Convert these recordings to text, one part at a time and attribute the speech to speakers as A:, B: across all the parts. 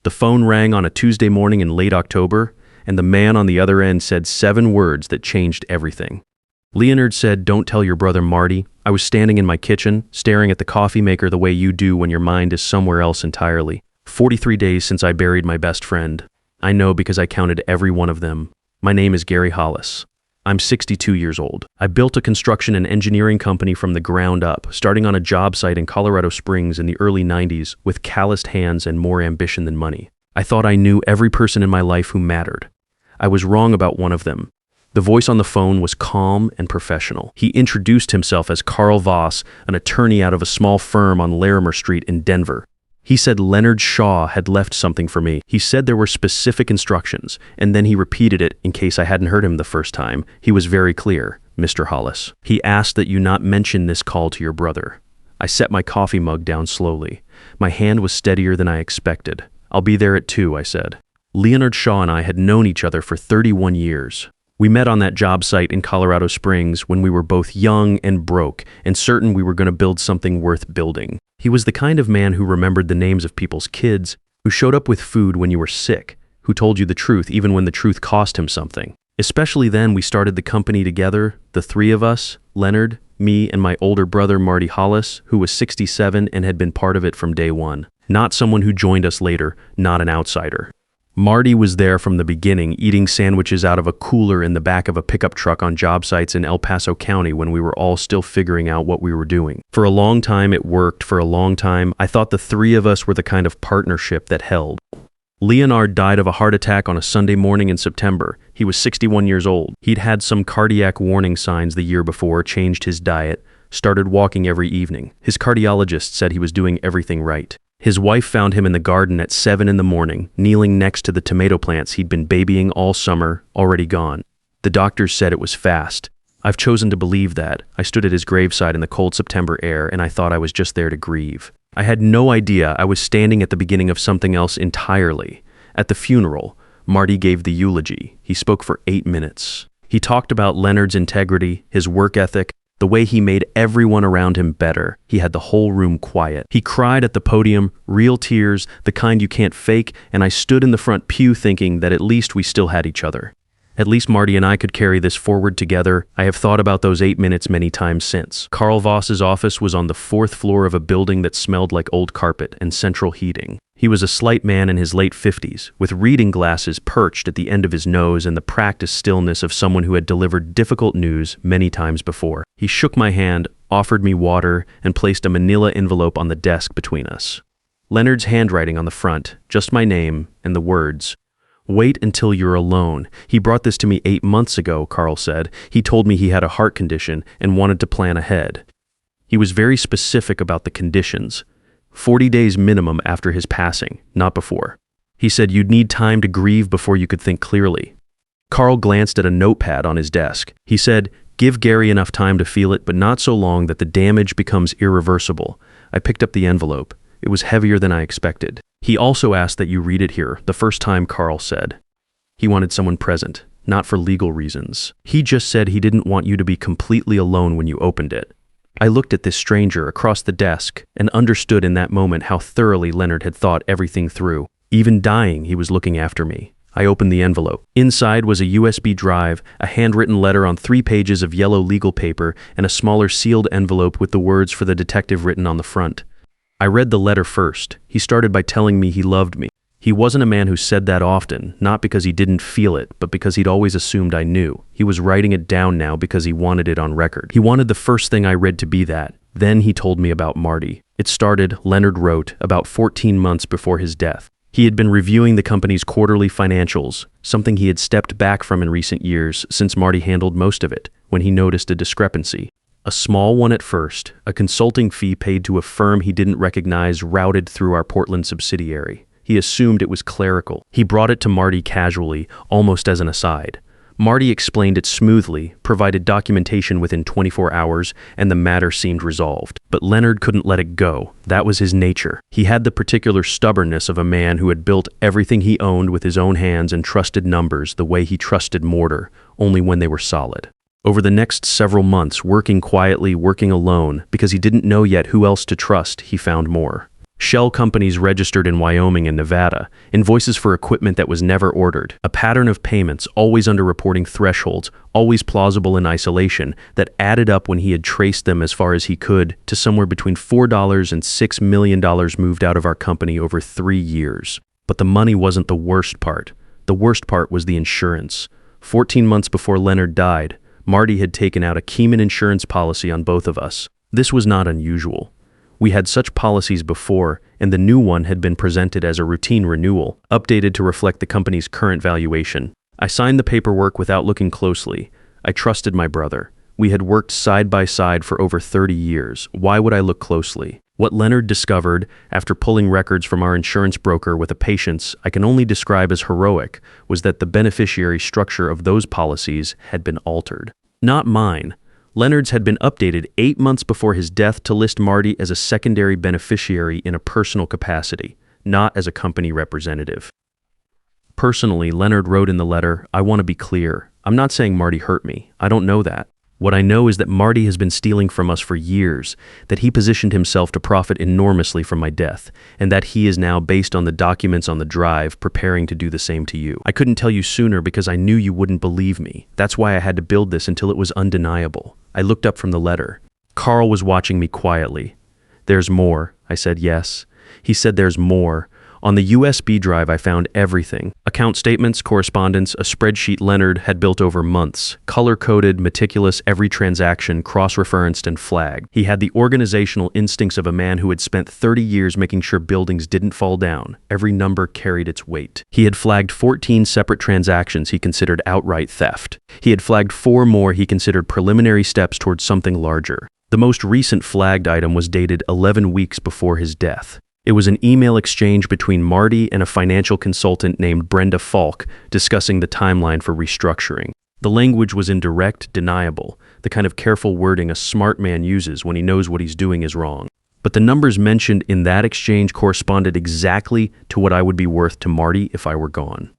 A: The phone rang on a Tuesday morning in late October, and the man on the other end said 7 words that changed everything. Leonard said, "Don't tell your brother Marty. I was standing in my kitchen, staring at the coffee maker the way you do when your mind is somewhere else entirely. 43 days since I buried my best friend. I know because I counted every one of them. My name is Gary Hollis. I'm 62 years old. I built a construction and engineering company from the ground up, starting on a job site in Colorado Springs in the early 90s with calloused hands and more ambition than money. I thought I knew every person in my life who mattered. I was wrong about one of them. The voice on the phone was calm and professional. He introduced himself as Carl Voss, an attorney out of a small firm on Larimer Street in Denver. He said Leonard Shaw had left something for me. He said there were specific instructions, and then he repeated it in case I hadn't heard him the first time. He was very clear, Mr. Hollis. He asked that you not mention this call to your brother. I set my coffee mug down slowly. My hand was steadier than I expected. I'll be there at 2, I said. Leonard Shaw and I had known each other for 31 years. We met on that job site in Colorado Springs when we were both young and broke and certain we were going to build something worth building. He was the kind of man who remembered the names of people's kids, who showed up with food when you were sick, who told you the truth even when the truth cost him something. Especially then, we started the company together, the 3 of us, Leonard, me, and my older brother Marty Hollis, who was 67 and had been part of it from day one. Not someone who joined us later, not an outsider. Marty was there from the beginning, eating sandwiches out of a cooler in the back of a pickup truck on job sites in El Paso County when we were all still figuring out what we were doing. For a long time, it worked. For a long time, I thought the 3 of us were the kind of partnership that held. Leonard died of a heart attack on a Sunday morning in September. He was 61 years old. He'd had some cardiac warning signs the year before, changed his diet, started walking every evening. His cardiologist said he was doing everything right. His wife found him in the garden at 7 in the morning, kneeling next to the tomato plants he'd been babying all summer, already gone. The doctors said it was fast. I've chosen to believe that. I stood at his graveside in the cold September air, and I thought I was just there to grieve. I had no idea I was standing at the beginning of something else entirely. At the funeral, Marty gave the eulogy. He spoke for 8 minutes. He talked about Leonard's integrity, his work ethic, the way he made everyone around him better. He had the whole room quiet. He cried at the podium, real tears, the kind you can't fake, and I stood in the front pew thinking that at least we still had each other. At least Marty and I could carry this forward together. I have thought about those 8 minutes many times since. Carl Voss's office was on the 4th floor of a building that smelled like old carpet and central heating. He was a slight man in his late 50s, with reading glasses perched at the end of his nose and the practiced stillness of someone who had delivered difficult news many times before. He shook my hand, offered me water, and placed a manila envelope on the desk between us. Leonard's handwriting on the front, just my name and the words, "Wait until you're alone. He brought this to me 8 months ago," Carl said. "He told me he had a heart condition and wanted to plan ahead." He was very specific about the conditions. 40 days minimum after his passing, not before. He said you'd need time to grieve before you could think clearly. Carl glanced at a notepad on his desk. He said, "Give Gary enough time to feel it, but not so long that the damage becomes irreversible." I picked up the envelope. It was heavier than I expected. He also asked that you read it here, the first time, Carl said. He wanted someone present, not for legal reasons. He just said he didn't want you to be completely alone when you opened it. I looked at this stranger across the desk and understood in that moment how thoroughly Leonard had thought everything through. Even dying, he was looking after me. I opened the envelope. Inside was a USB drive, a handwritten letter on 3 pages of yellow legal paper, and a smaller sealed envelope with the words for the detective written on the front. I read the letter first. He started by telling me he loved me. He wasn't a man who said that often, not because he didn't feel it, but because he'd always assumed I knew. He was writing it down now because he wanted it on record. He wanted the first thing I read to be that. Then he told me about Marty. It started, Leonard wrote, about 14 months before his death. He had been reviewing the company's quarterly financials, something he had stepped back from in recent years since Marty handled most of it, when he noticed a discrepancy. A small one at first, a consulting fee paid to a firm he didn't recognize routed through our Portland subsidiary. He assumed it was clerical. He brought it to Marty casually, almost as an aside. Marty explained it smoothly, provided documentation within 24 hours, and the matter seemed resolved. But Leonard couldn't let it go. That was his nature. He had the particular stubbornness of a man who had built everything he owned with his own hands and trusted numbers the way he trusted mortar, only when they were solid. Over the next several months, working quietly, working alone, because he didn't know yet who else to trust, he found more. Shell companies registered in Wyoming and Nevada, invoices for equipment that was never ordered, a pattern of payments always under reporting thresholds, always plausible in isolation, that added up when he had traced them as far as he could to somewhere between $4 and $6 million moved out of our company over 3 years. But the money wasn't the worst part. The worst part was the insurance. 14 months before Leonard died, Marty had taken out a Keyman insurance policy on both of us. This was not unusual. We had such policies before, and the new one had been presented as a routine renewal, updated to reflect the company's current valuation. I signed the paperwork without looking closely. I trusted my brother. We had worked side by side for over 30 years. Why would I look closely? What Leonard discovered, after pulling records from our insurance broker with a patience I can only describe as heroic, was that the beneficiary structure of those policies had been altered. Not mine. Leonard's had been updated 8 months before his death to list Marty as a secondary beneficiary in a personal capacity, not as a company representative. Personally, Leonard wrote in the letter, "I want to be clear. I'm not saying Marty hurt me. I don't know that. What I know is that Marty has been stealing from us for years, that he positioned himself to profit enormously from my death, and that he is now, based on the documents on the drive, preparing to do the same to you. I couldn't tell you sooner because I knew you wouldn't believe me. That's why I had to build this until it was undeniable." I looked up from the letter. Carl was watching me quietly. "There's more." I said yes. He said, "There's more. On the USB drive, I found everything. Account statements, correspondence, a spreadsheet Leonard had built over months. Color-coded, meticulous, every transaction, cross-referenced and flagged. He had the organizational instincts of a man who had spent 30 years making sure buildings didn't fall down. Every number carried its weight. He had flagged 14 separate transactions he considered outright theft. He had flagged 4 more he considered preliminary steps towards something larger. The most recent flagged item was dated 11 weeks before his death. It was an email exchange between Marty and a financial consultant named Brenda Falk discussing the timeline for restructuring. The language was indirect, deniable, the kind of careful wording a smart man uses when he knows what he's doing is wrong. But the numbers mentioned in that exchange corresponded exactly to what I would be worth to Marty if I were gone.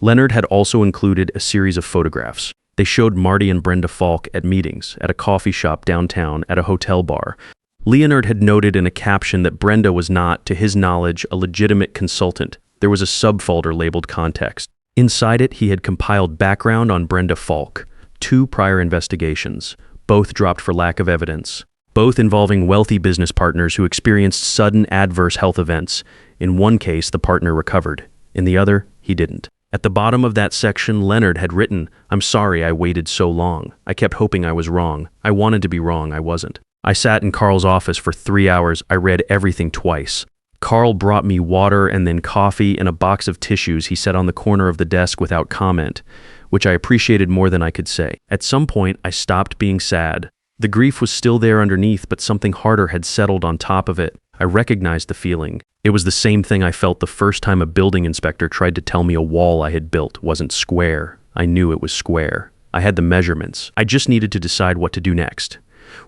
A: Leonard had also included a series of photographs. They showed Marty and Brenda Falk at meetings, at a coffee shop downtown, at a hotel bar. Leonard had noted in a caption that Brenda was not, to his knowledge, a legitimate consultant. There was a subfolder labeled Context. Inside it, he had compiled background on Brenda Falk, 2 prior investigations, both dropped for lack of evidence, both involving wealthy business partners who experienced sudden adverse health events. In one case, the partner recovered. In the other, he didn't. At the bottom of that section, Leonard had written, "I'm sorry I waited so long. I kept hoping I was wrong. I wanted to be wrong, I wasn't." I sat in Carl's office for 3 hours. I read everything twice. Carl brought me water and then coffee and a box of tissues he set on the corner of the desk without comment, which I appreciated more than I could say. At some point, I stopped being sad. The grief was still there underneath, but something harder had settled on top of it. I recognized the feeling. It was the same thing I felt the first time a building inspector tried to tell me a wall I had built wasn't square. I knew it was square. I had the measurements. I just needed to decide what to do next.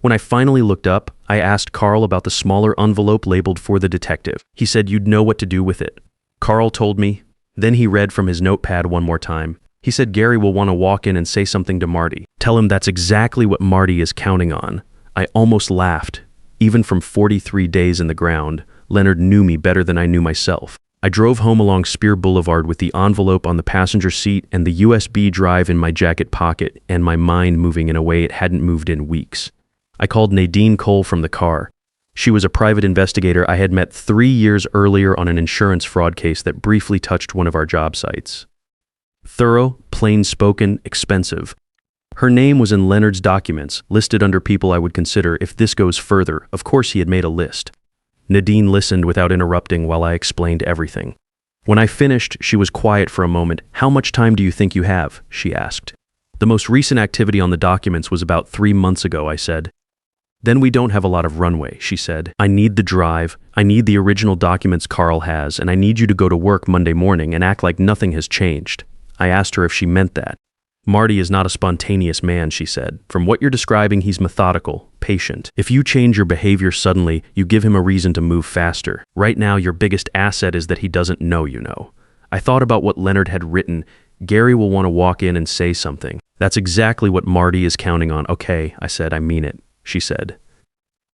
A: When I finally looked up, I asked Carl about the smaller envelope labeled "For the detective." He said you'd know what to do with it. Carl told me. Then he read from his notepad one more time. He said Gary will want to walk in and say something to Marty. Tell him that's exactly what Marty is counting on. I almost laughed. Even from 43 days in the ground, Leonard knew me better than I knew myself. I drove home along Spear Boulevard with the envelope on the passenger seat and the USB drive in my jacket pocket, and my mind moving in a way it hadn't moved in weeks. I called Nadine Cole from the car. She was a private investigator I had met 3 years earlier on an insurance fraud case that briefly touched one of our job sites. Thorough, plain-spoken, expensive. Her name was in Leonard's documents, listed under people I would consider if this goes further. Of course he had made a list. Nadine listened without interrupting while I explained everything. When I finished, she was quiet for a moment. "How much time do you think you have?" she asked. "The most recent activity on the documents was about 3 months ago," I said. "Then we don't have a lot of runway," she said. "I need the drive, I need the original documents Carl has, and I need you to go to work Monday morning and act like nothing has changed." I asked her if she meant that. "Marty is not a spontaneous man," she said. "From what you're describing, he's methodical, patient. If you change your behavior suddenly, you give him a reason to move faster. Right now, your biggest asset is that he doesn't know you know." I thought about what Leonard had written. Gary will want to walk in and say something. That's exactly what Marty is counting on. "Okay," I said, "I mean it," she said.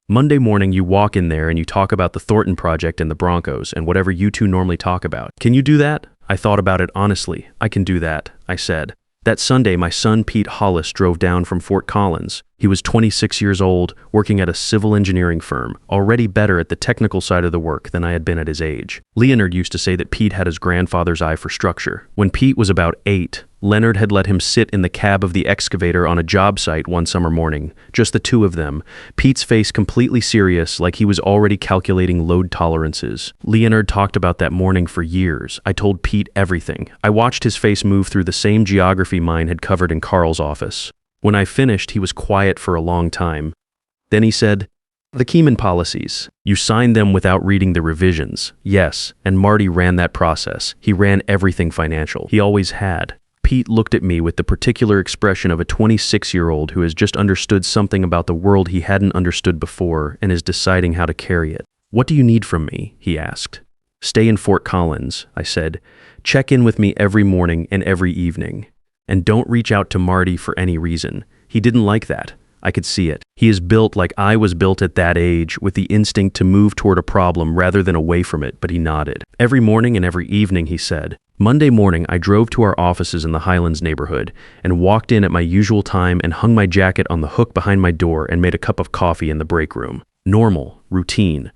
A: Monday morning, you walk in there and you talk about the Thornton project and the Broncos and whatever you two normally talk about. Can you do that? I thought about it honestly. I can do that, I said. That Sunday, my son Pete Hollis drove down from Fort Collins. He was 26 years old, working at a civil engineering firm, already better at the technical side of the work than I had been at his age. Leonard used to say that Pete had his grandfather's eye for structure. When Pete was about 8, Leonard had let him sit in the cab of the excavator on a job site one summer morning, just the two of them, Pete's face completely serious, like he was already calculating load tolerances. Leonard talked about that morning for years. I told Pete everything. I watched his face move through the same geography mine had covered in Carl's office. When I finished, he was quiet for a long time. Then he said, "The Keyman policies. You signed them without reading the revisions." Yes, and Marty ran that process. He ran everything financial. He always had. Pete looked at me with the particular expression of a 26-year-old who has just understood something about the world he hadn't understood before and is deciding how to carry it. "What do you need from me?" he asked. "Stay in Fort Collins," I said. "Check in with me every morning and every evening. And don't reach out to Marty for any reason." He didn't like that. I could see it. He is built like I was built at that age, with the instinct to move toward a problem rather than away from it, but he nodded. "Every morning and every evening," he said. Monday morning, I drove to our offices in the Highlands neighborhood and walked in at my usual time and hung my jacket on the hook behind my door and made a cup of coffee in the break room. Normal, routine.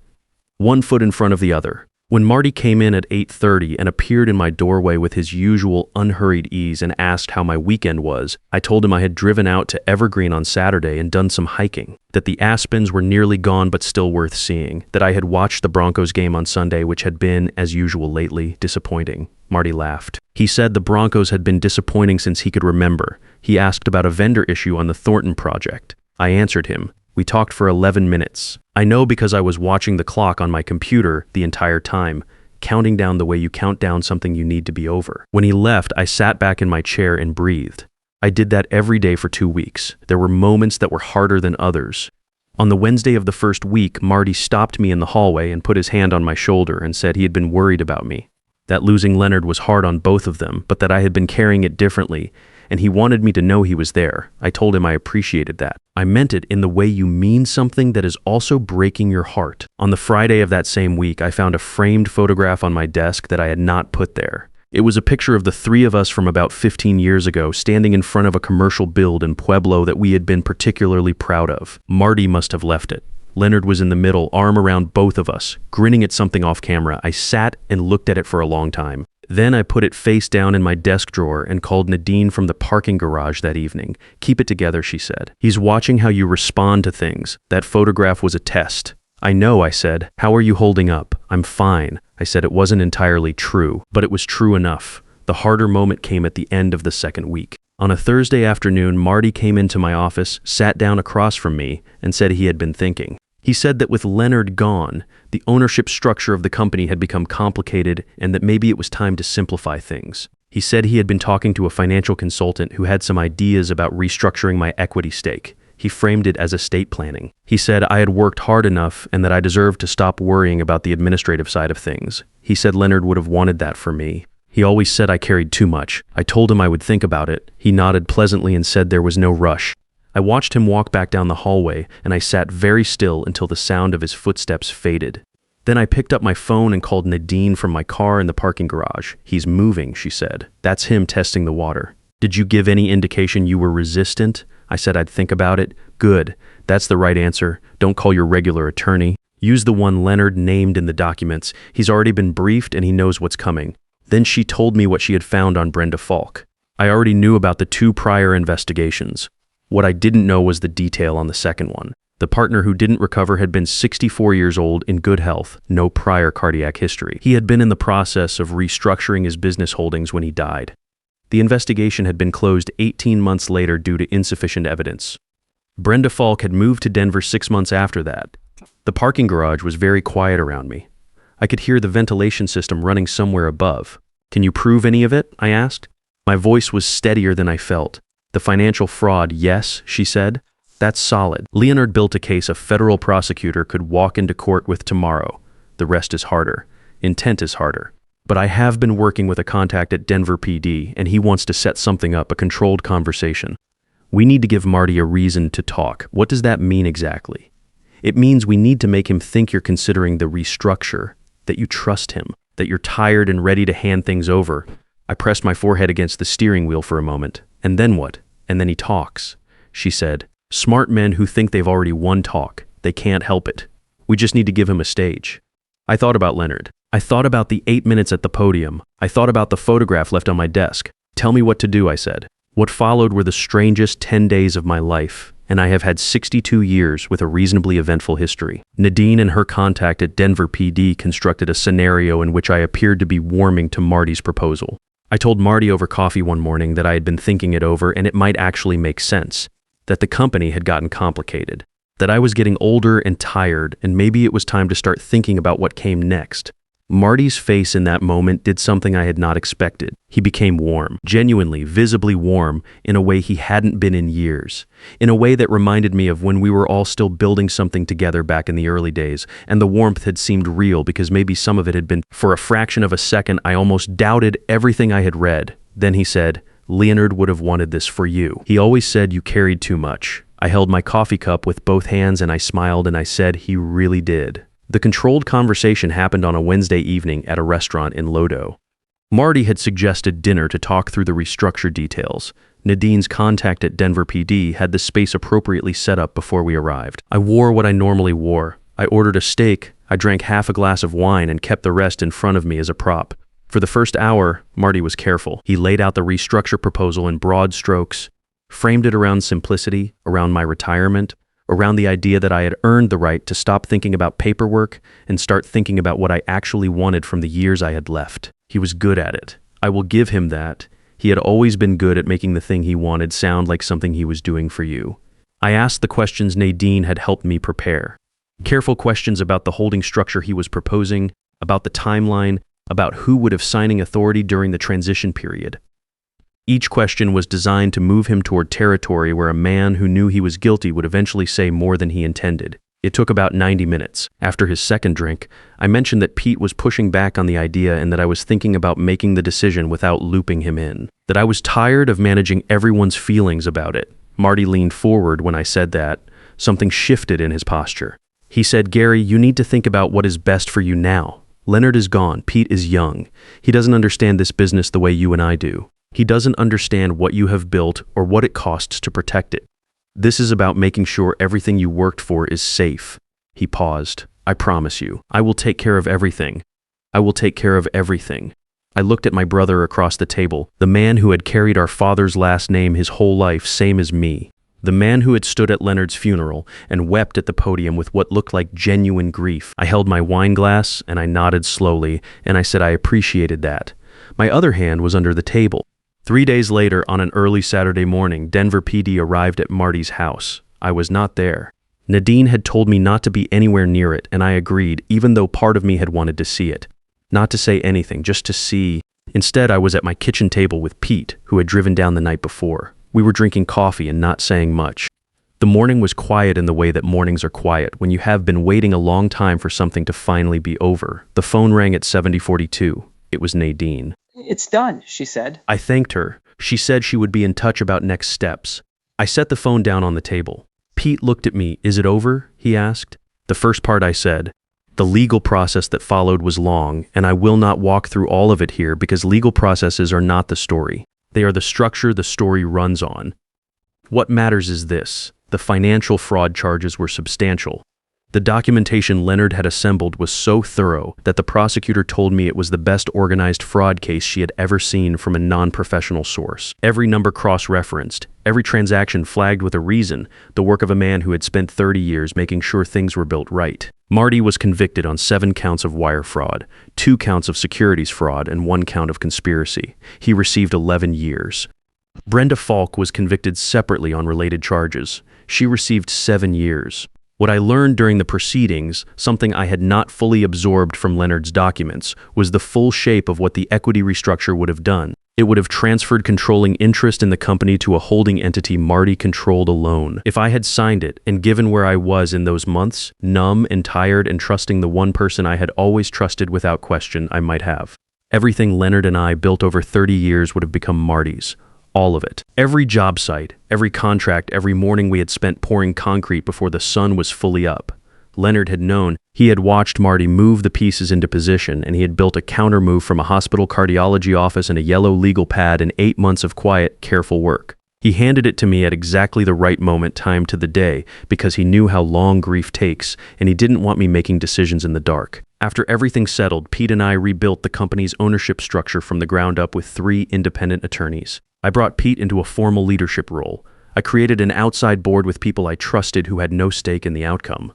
A: One foot in front of the other. When Marty came in at 8:30 and appeared in my doorway with his usual unhurried ease and asked how my weekend was, I told him I had driven out to Evergreen on Saturday and done some hiking, that the aspens were nearly gone but still worth seeing, that I had watched the Broncos game on Sunday, which had been, as usual lately, disappointing. Marty laughed. He said the Broncos had been disappointing since he could remember. He asked about a vendor issue on the Thornton project. I answered him. We talked for 11 minutes. I know because I was watching the clock on my computer the entire time, counting down the way you count down something you need to be over. When he left, I sat back in my chair and breathed. I did that every day for 2 weeks. There were moments that were harder than others. On the Wednesday of the first week, Marty stopped me in the hallway and put his hand on my shoulder and said he had been worried about me. That losing Leonard was hard on both of them, but that I had been carrying it differently, and he wanted me to know he was there. I told him I appreciated that. I meant it in the way you mean something that is also breaking your heart. On the Friday of that same week, I found a framed photograph on my desk that I had not put there. It was a picture of the three of us from about 15 years ago, standing in front of a commercial build in Pueblo that we had been particularly proud of. Marty must have left it. Leonard was in the middle, arm around both of us, grinning at something off camera. I sat and looked at it for a long time. Then I put it face down in my desk drawer and called Nadine from the parking garage that evening. "Keep it together," she said. "He's watching how you respond to things. That photograph was a test." "I know," I said. "How are you holding up?" "I'm fine." I said it wasn't entirely true, but it was true enough. The harder moment came at the end of the second week. On a Thursday afternoon, Marty came into my office, sat down across from me, and said he had been thinking. He said that with Leonard gone, the ownership structure of the company had become complicated and that maybe it was time to simplify things. He said he had been talking to a financial consultant who had some ideas about restructuring my equity stake. He framed it as estate planning. He said I had worked hard enough and that I deserved to stop worrying about the administrative side of things. He said Leonard would have wanted that for me. He always said I carried too much. I told him I would think about it. He nodded pleasantly and said there was no rush. I watched him walk back down the hallway, and I sat very still until the sound of his footsteps faded. Then I picked up my phone and called Nadine from my car in the parking garage. "He's moving," she said. "That's him testing the water." "Did you give any indication you were resistant?" I said I'd think about it. "Good. That's the right answer. Don't call your regular attorney. Use the one Leonard named in the documents. He's already been briefed and he knows what's coming." Then she told me what she had found on Brenda Falk. I already knew about the 2 prior investigations. What I didn't know was the detail on the second one. The partner who didn't recover had been 64 years old in good health, no prior cardiac history. He had been in the process of restructuring his business holdings when he died. The investigation had been closed 18 months later due to insufficient evidence. Brenda Falk had moved to Denver 6 months after that. The parking garage was very quiet around me. I could hear the ventilation system running somewhere above. "Can you prove any of it?" I asked. My voice was steadier than I felt. "The financial fraud, yes," she said. "That's solid. Leonard built a case a federal prosecutor could walk into court with tomorrow. The rest is harder. Intent is harder. But I have been working with a contact at Denver PD, and he wants to set something up, a controlled conversation. We need to give Marty a reason to talk. What does that mean exactly?" It means we need to make him think you're considering the restructure, that you trust him, that you're tired and ready to hand things over. I pressed my forehead against the steering wheel for a moment. And then what? And then he talks. She said, smart men who think they've already won talk. They can't help it. We just need to give him a stage. I thought about Leonard. I thought about the 8 minutes at the podium. I thought about the photograph left on my desk. Tell me what to do, I said. What followed were the strangest 10 days of my life, and I have had 62 years with a reasonably eventful history. Nadine and her contact at Denver PD constructed a scenario in which I appeared to be warming to Marty's proposal. I told Marty over coffee one morning that I had been thinking it over and it might actually make sense, that the company had gotten complicated, that I was getting older and tired and maybe it was time to start thinking about what came next. Marty's face in that moment did something I had not expected. He became warm, genuinely, visibly warm, in a way he hadn't been in years, in a way that reminded me of when we were all still building something together back in the early days, and the warmth had seemed real because maybe some of it had been. For a fraction of a second, I almost doubted everything I had read. Then he said, Leonard would have wanted this for you. He always said you carried too much. I held my coffee cup with both hands and I smiled and I said he really did. The controlled conversation happened on a Wednesday evening at a restaurant in Lodo. Marty had suggested dinner to talk through the restructure details. Nadine's contact at Denver PD had the space appropriately set up before we arrived. I wore what I normally wore. I ordered a steak, I drank half a glass of wine and kept the rest in front of me as a prop. For the first hour, Marty was careful. He laid out the restructure proposal in broad strokes, framed it around simplicity, around my retirement, around the idea that I had earned the right to stop thinking about paperwork and start thinking about what I actually wanted from the years I had left. He was good at it. I will give him that. He had always been good at making the thing he wanted sound like something he was doing for you. I asked the questions Nadine had helped me prepare. Careful questions about the holding structure he was proposing, about the timeline, about who would have signing authority during the transition period. Each question was designed to move him toward territory where a man who knew he was guilty would eventually say more than he intended. It took about 90 minutes. After his second drink, I mentioned that Pete was pushing back on the idea and that I was thinking about making the decision without looping him in. That I was tired of managing everyone's feelings about it. Marty leaned forward when I said that. Something shifted in his posture. He said, Gary, you need to think about what is best for you now. Leonard is gone. Pete is young. He doesn't understand this business the way you and I do. He doesn't understand what you have built or what it costs to protect it. This is about making sure everything you worked for is safe. He paused. I promise you, I will take care of everything. I will take care of everything. I looked at my brother across the table, the man who had carried our father's last name his whole life, same as me. The man who had stood at Leonard's funeral and wept at the podium with what looked like genuine grief. I held my wine glass and I nodded slowly, and I said I appreciated that. My other hand was under the table. 3 days later, on an early Saturday morning, Denver PD arrived at Marty's house. I was not there. Nadine had told me not to be anywhere near it, and I agreed, even though part of me had wanted to see it. Not to say anything, just to see. Instead, I was at my kitchen table with Pete, who had driven down the night before. We were drinking coffee and not saying much. The morning was quiet in the way that mornings are quiet when you have been waiting a long time for something to finally be over. The phone rang at 70:42. It was Nadine.
B: It's done, she said.
A: I thanked her. She said she would be in touch about next steps. I set the phone down on the table. Pete looked at me. Is it over? He asked. The first part I said. The legal process that followed was long, and I will not walk through all of it here because legal processes are not the story. They are the structure the story runs on. What matters is this. The financial fraud charges were substantial. The documentation Leonard had assembled was so thorough that the prosecutor told me it was the best organized fraud case she had ever seen from a non-professional source. Every number cross-referenced, every transaction flagged with a reason, the work of a man who had spent 30 years making sure things were built right. Marty was convicted on 7 counts of wire fraud, 2 counts of securities fraud, and 1 count of conspiracy. He received 11 years. Brenda Falk was convicted separately on related charges. She received 7 years. What I learned during the proceedings, something I had not fully absorbed from Leonard's documents, was the full shape of what the equity restructure would have done. It would have transferred controlling interest in the company to a holding entity Marty controlled alone. If I had signed it, and given where I was in those months, numb and tired and trusting the one person I had always trusted without question, I might have. Everything Leonard and I built over 30 years would have become Marty's. All of it. Every job site, every contract, every morning we had spent pouring concrete before the sun was fully up. Leonard had known. He had watched Marty move the pieces into position, and he had built a counter move from a hospital cardiology office and a yellow legal pad in 8 months of quiet, careful work. He handed it to me at exactly the right moment, timed to the day, because he knew how long grief takes, and he didn't want me making decisions in the dark. After everything settled, Pete and I rebuilt the company's ownership structure from the ground up with 3 independent attorneys. I brought Pete into a formal leadership role. I created an outside board with people I trusted who had no stake in the outcome.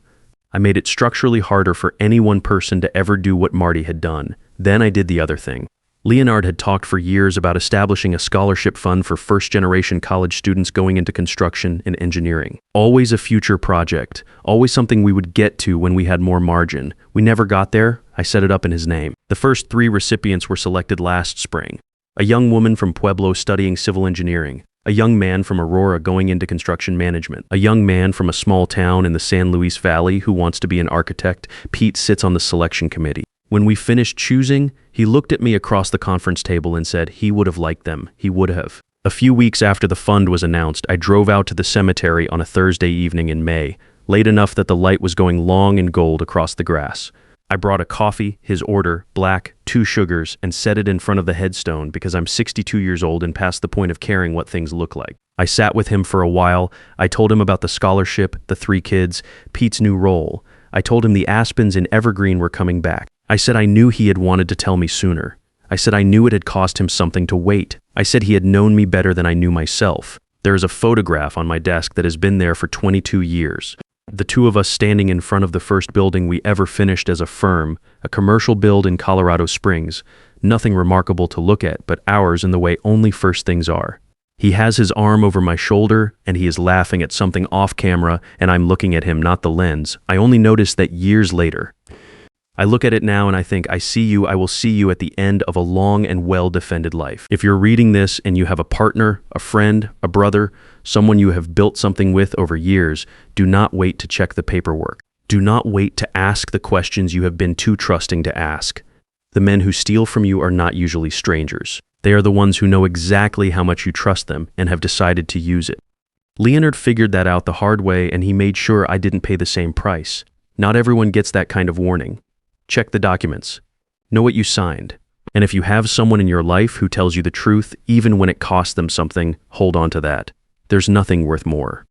A: I made it structurally harder for any one person to ever do what Marty had done. Then I did the other thing. Leonard had talked for years about establishing a scholarship fund for first-generation college students going into construction and engineering. Always a future project, always something we would get to when we had more margin. We never got there. I set it up in his name. The first 3 recipients were selected last spring. A young woman from Pueblo studying civil engineering. A young man from Aurora going into construction management. A young man from a small town in the San Luis Valley who wants to be an architect. Pete sits on the selection committee. When we finished choosing, he looked at me across the conference table and said he would have liked them. He would have. A few weeks after the fund was announced, I drove out to the cemetery on a Thursday evening in May, late enough that the light was going long and gold across the grass. I brought a coffee, his order, black, 2 sugars, and set it in front of the headstone because I'm 62 years old and past the point of caring what things look like. I sat with him for a while. I told him about the scholarship, the 3 kids, Pete's new role. I told him the Aspens in Evergreen were coming back. I said I knew he had wanted to tell me sooner. I said I knew it had cost him something to wait. I said he had known me better than I knew myself. There is a photograph on my desk that has been there for 22 years. The 2 of us standing in front of the first building we ever finished as a firm, a commercial build in Colorado Springs. Nothing remarkable to look at, but ours in the way only first things are. He has his arm over my shoulder, and he is laughing at something off camera, and I'm looking at him, not the lens. I only noticed that years later. I look at it now and I think, I see you, I will see you at the end of a long and well-defended life. If you're reading this and you have a partner, a friend, a brother, someone you have built something with over years, do not wait to check the paperwork. Do not wait to ask the questions you have been too trusting to ask. The men who steal from you are not usually strangers. They are the ones who know exactly how much you trust them and have decided to use it. Leonard figured that out the hard way, and he made sure I didn't pay the same price. Not everyone gets that kind of warning. Check the documents. Know what you signed. And if you have someone in your life who tells you the truth, even when it costs them something, hold on to that. There's nothing worth more.